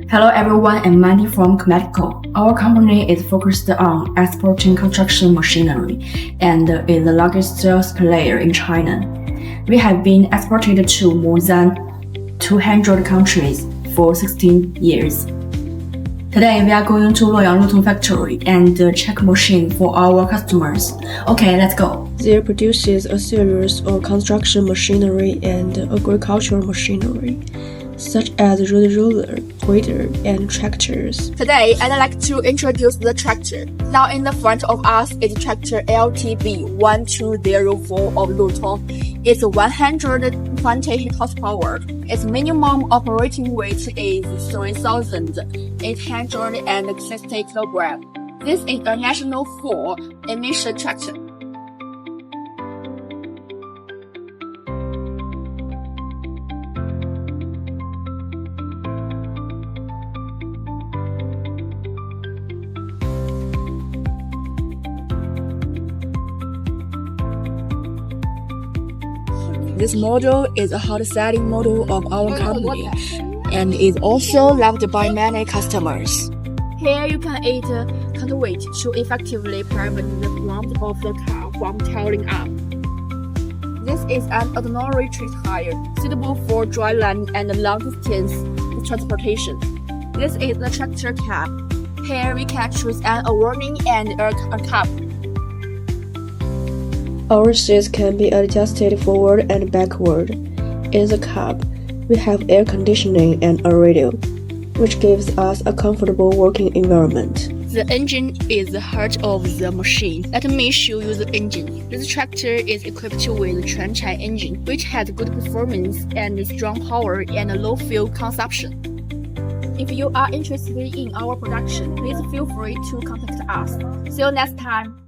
Hello everyone, I'm Mandy from KOMATCO. Our company is focused on exporting construction machinery and is the largest sales player in China. We have been exported to more than 200 countries for 16 years. Today we are going to Luoyang LUTONG factory and check machine for our customers. Okay, let's go. They produces a series of construction machinery and agricultural machinery, such as roller, grader, and tractors. Today, I'd like to introduce the tractor. Now in the front of us is tractor LTB1204 of Lutong. It's 120 horsepower. Its minimum operating weight is 3,860 kilograms. This is a National 4 Emission tractor. This model is a hot-selling model of our company and is also loved by many customers. Here you can add counterweight to effectively prevent the front of the car from tearing up. This is an ordinary tread tire, suitable for dry land and long-distance transportation. This is the tractor cab. Here we can choose an awning and a cab. Our seats can be adjusted forward and backward. In the cab, we have air conditioning and a radio, which gives us a comfortable working environment. The engine is the heart of the machine. Let me show you the engine. This tractor is equipped with a Quanchai engine, which has good performance and strong power and low fuel consumption. If you are interested in our production, please feel free to contact us. See you next time.